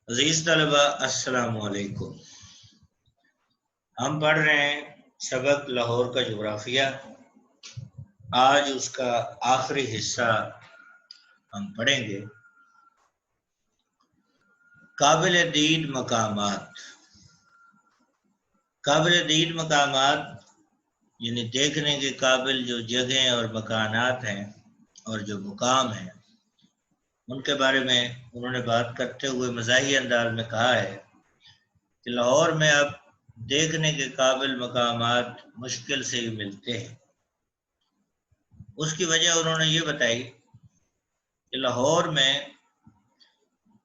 عزیز طلبہ السلام علیکم۔ ہم پڑھ رہے ہیں سبق لاہور کا جغرافیہ۔ آج اس کا آخری حصہ ہم پڑھیں گے۔ قابل دید مقامات۔ قابل دید مقامات یعنی دیکھنے کے قابل جو جگہیں اور مکانات ہیں اور جو مقام ہیں، ان کے بارے میں انہوں نے بات کرتے ہوئے مزاحی انداز میں کہا ہے کہ لاہور میں اب دیکھنے کے قابل مقامات مشکل سے ہی ملتے ہیں۔ اس کی وجہ انہوں نے یہ بتائی کہ لاہور میں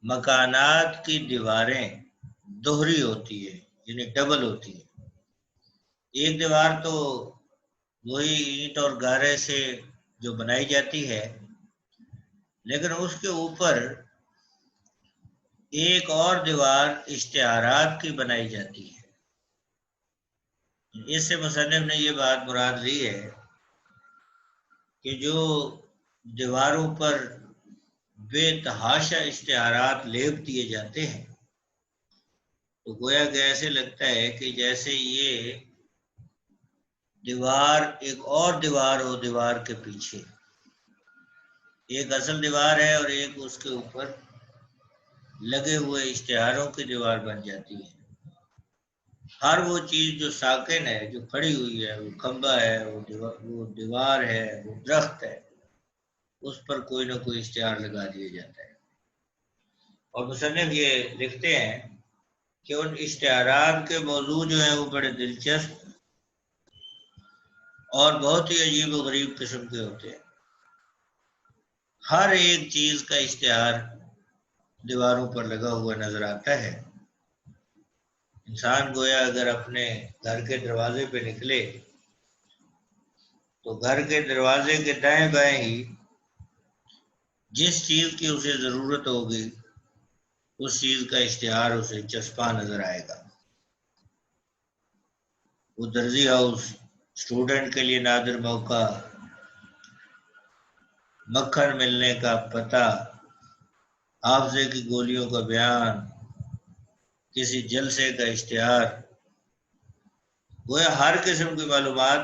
مکانات کی دیواریں دوہری ہوتی ہے، یعنی ڈبل ہوتی ہے۔ ایک دیوار تو وہی اینٹ اور گارے سے جو بنائی جاتی ہے، لیکن اس کے اوپر ایک اور دیوار اشتہارات کی بنائی جاتی ہے۔ اس سے مصنف نے یہ بات مراد لی ہے کہ جو دیواروں پر بے تحاشا اشتہارات لیپ دیے جاتے ہیں تو گویا کہ ایسے لگتا ہے کہ جیسے یہ دیوار ایک اور دیوار ہو، دیوار کے پیچھے ایک اصل دیوار ہے اور ایک اس کے اوپر لگے ہوئے اشتہاروں کی دیوار بن جاتی ہے۔ ہر وہ چیز جو ساکن ہے، جو کھڑی ہوئی ہے، وہ کھمبا ہے، وہ دیوار ہے، وہ درخت ہے، اس پر کوئی نہ کوئی اشتہار لگا دیا جاتا ہے۔ اور مصنف یہ لکھتے ہیں کہ ان اشتہارات کے موضوع جو ہیں وہ بڑے دلچسپ اور بہت ہی عجیب و غریب قسم کے ہوتے ہیں۔ ہر ایک چیز کا اشتہار دیواروں پر لگا ہوا نظر آتا ہے۔ انسان گویا اگر اپنے گھر کے دروازے پہ نکلے تو گھر کے دروازے کے دائیں بائیں ہی جس چیز کی اسے ضرورت ہوگی اس چیز کا اشتہار اسے چسپاں نظر آئے گا۔ وہ درزی ہاؤس، اسٹوڈنٹ کے لیے نادر موقع، مکھن ملنے کا پتہ، حافظے کی گولیوں کا بیان، کسی جلسے کا اشتہار، گویا ہر قسم کی معلومات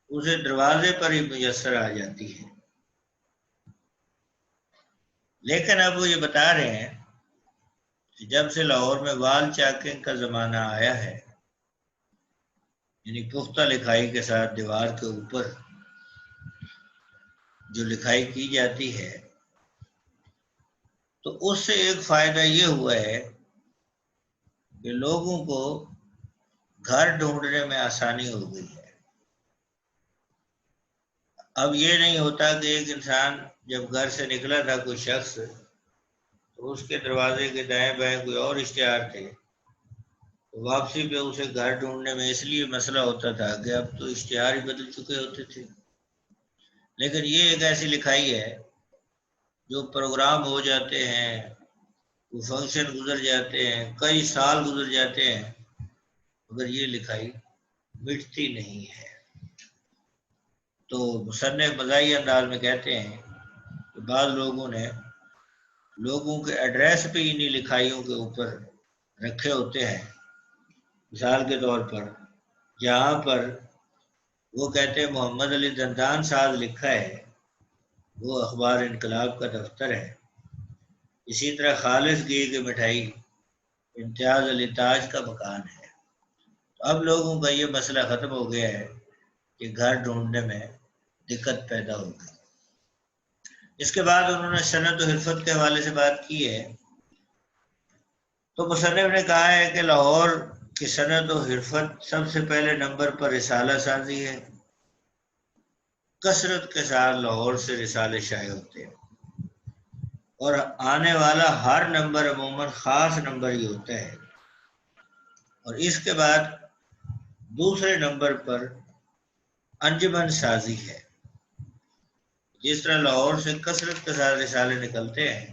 اسے دروازے پر ہی میسر آ جاتی ہے۔ لیکن اب وہ یہ بتا رہے ہیں کہ جب سے لاہور میں وال چاکنگ کا زمانہ آیا ہے، یعنی پختہ لکھائی کے ساتھ دیوار کے اوپر جو لکھائی کی جاتی ہے، تو اس سے ایک فائدہ یہ ہوا ہے کہ لوگوں کو گھر ڈھونڈنے میں آسانی ہو گئی ہے۔ اب یہ نہیں ہوتا کہ ایک انسان جب گھر سے نکلا تھا کوئی شخص تو اس کے دروازے کے دائیں بائیں کوئی اور اشتہار تھے، تو واپسی پہ اسے گھر ڈھونڈنے میں اس لیے مسئلہ ہوتا تھا کہ اب تو اشتہار ہی بدل چکے ہوتے تھے۔ لیکن یہ ایک ایسی لکھائی ہے جو پروگرام ہو جاتے ہیں، فنکشن گزر جاتے ہیں، کئی سال گزر جاتے ہیں، مگر یہ لکھائی مٹتی نہیں ہے۔ تو مصنف مزاحی انداز میں کہتے ہیں کہ بعض لوگوں نے لوگوں کے ایڈریس پہ انہی لکھائیوں کے اوپر رکھے ہوتے ہیں۔ مثال کے طور پر جہاں پر وہ کہتے ہیں محمد علی دندان ساز لکھا ہے وہ اخبار انقلاب کا دفتر ہے، اسی طرح خالص گھی کی مٹھائی امتیاز علی تاج کا مکان ہے۔ اب لوگوں کا یہ مسئلہ ختم ہو گیا ہے کہ گھر ڈھونڈنے میں دقت پیدا ہو گئی۔ اس کے بعد انہوں نے صنعت و حرفت کے حوالے سے بات کی ہے۔ تو مصنف نے کہا ہے کہ لاہور کی صنعت و حرفت سب سے پہلے نمبر پر رسالہ سازی ہے۔ کثرت کے ساتھ لاہور سے رسالے شائع ہوتے ہیں اور آنے والا ہر نمبر عموماً خاص نمبر ہی ہوتا ہے۔ اور اس کے بعد دوسرے نمبر پر انجمن سازی ہے۔ جس طرح لاہور سے کثرت کے ساتھ رسالے نکلتے ہیں،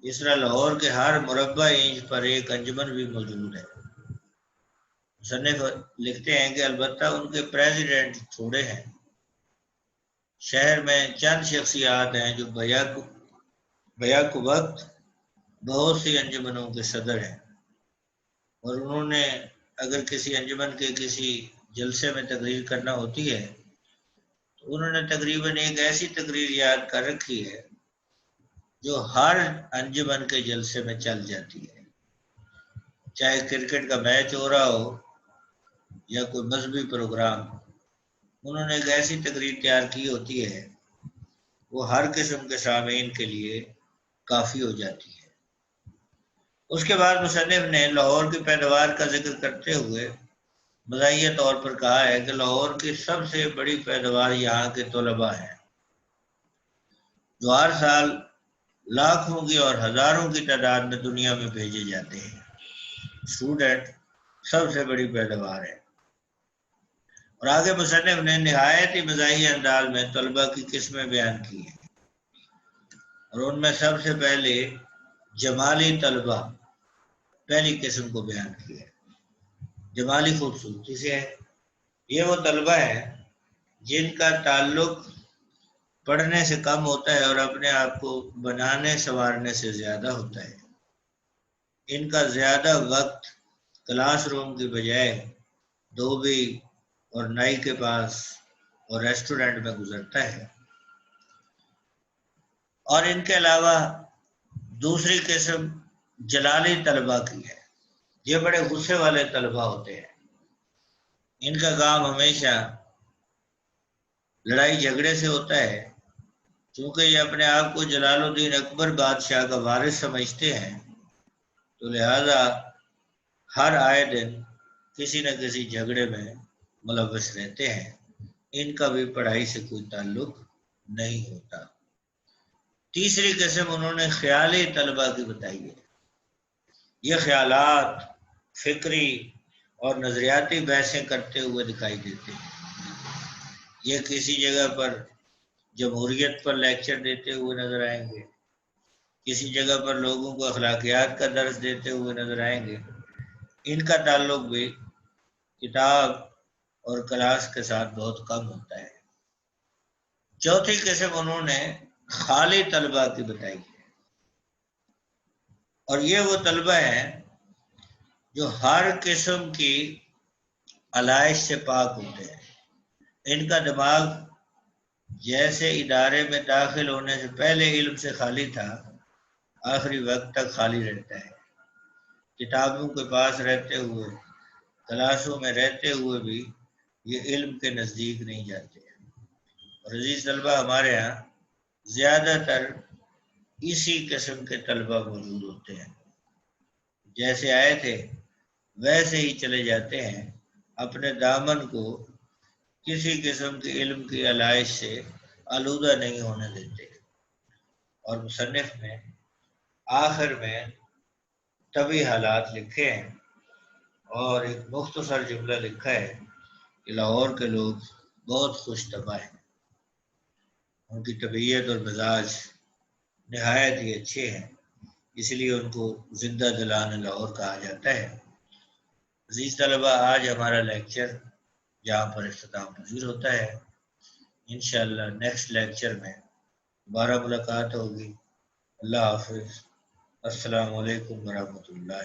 اس طرح لاہور کے ہر مربع انچ پر ایک انجمن بھی موجود ہے۔ مصنف لکھتے ہیں کہ البتہ ان کے پریزیڈنٹ تھوڑے ہیں۔ شہر میں چند شخصیات ہیں جو بیک وقت بہت سی انجمنوں کے صدر ہیں، اور انہوں نے اگر کسی انجمن کے کسی جلسے میں تقریر کرنا ہوتی ہے تو انہوں نے تقریباً ایک ایسی تقریر یاد کر رکھی ہے جو ہر انجمن کے جلسے میں چل جاتی ہے، چاہے کرکٹ کا میچ ہو رہا ہو یا کوئی مذہبی پروگرام۔ انہوں نے ایک ایسی تقریر تیار کی ہوتی ہے وہ ہر قسم کے سامعین کے لیے کافی ہو جاتی ہے۔ اس کے بعد مصنف نے لاہور کی پیداوار کا ذکر کرتے ہوئے مزاحیہ طور پر کہا ہے کہ لاہور کی سب سے بڑی پیداوار یہاں کے طلباء ہیں، جو ہر سال لاکھوں کی اور ہزاروں کی تعداد میں دنیا میں بھیجے جاتے ہیں۔ اسٹوڈنٹ سب سے بڑی پیداوار ہے۔ اور آگے مصنف نے نہایت ہی مزاحیہ انداز میں طلباء کی قسمیں بیان کی ہیں، اور ان میں سب سے پہلے جمالی طلباء پہلی قسم کو بیان کیا ہے۔ جمالی خوبصورتی سے ہے۔ یہ وہ طلباء ہیں جن کا تعلق پڑھنے سے کم ہوتا ہے اور اپنے آپ کو بنانے سنوارنے سے زیادہ ہوتا ہے۔ ان کا زیادہ وقت کلاس روم کی بجائے دھوبی اور نائی کے پاس اور ریسٹورنٹ میں گزرتا ہے۔ اور ان کے علاوہ دوسری قسم جلالی طلباء کی ہے۔ یہ بڑے غصے والے طلباء ہوتے ہیں۔ ان کا کام ہمیشہ لڑائی جھگڑے سے ہوتا ہے، چونکہ یہ اپنے آپ کو جلال الدین اکبر بادشاہ کا وارث سمجھتے ہیں، تو لہذا ہر آئے دن کسی نہ کسی جھگڑے میں ملوث رہتے ہیں۔ ان کا بھی پڑھائی سے کوئی تعلق نہیں ہوتا۔ تیسری قسم انہوں نے خیالی طلباء کی بتائی ہے۔ یہ خیالات، فکری اور نظریاتی بحثیں کرتے ہوئے دکھائی دیتے ہیں۔ یہ کسی جگہ پر جمہوریت پر لیکچر دیتے ہوئے نظر آئیں گے، کسی جگہ پر لوگوں کو اخلاقیات کا درس دیتے ہوئے نظر آئیں گے۔ ان کا تعلق بھی کتاب اور کلاس کے ساتھ بہت کم ہوتا ہے۔ چوتھی قسم انہوں نے خالی طلباء کی بتائی ہے، اور یہ وہ طلباء ہیں جو ہر قسم کی علائش سے پاک ہوتے ہیں۔ ان کا دماغ جیسے ادارے میں داخل ہونے سے پہلے علم سے خالی تھا، آخری وقت تک خالی رہتا ہے۔ کتابوں کے پاس رہتے ہوئے، کلاسوں میں رہتے ہوئے بھی یہ علم کے نزدیک نہیں جاتے۔ اور عزیز طلباء، ہمارے ہاں زیادہ تر اسی قسم کے طلباء موجود ہوتے ہیں، جیسے آئے تھے ویسے ہی چلے جاتے ہیں، اپنے دامن کو کسی قسم کے علم کی علائش سے آلودہ نہیں ہونے دیتے۔ اور مصنف نے آخر میں طبی حالات لکھے ہیں، اور ایک مختصر جملہ لکھا ہے کہ لاہور کے لوگ بہت خوش طبع ہیں، ان کی طبیعت اور مزاج نہایت ہی اچھے ہیں، اس لیے ان کو زندہ دلان لاہور کہا جاتا ہے۔ عزیز طلباء، آج ہمارا لیکچر یہاں پر اختتام پذیر ہوتا ہے۔ انشاءاللہ نیکسٹ لیکچر میں دوبارہ ملاقات ہوگی۔ اللہ حافظ۔ السلام علیکم ورحمۃ اللہ۔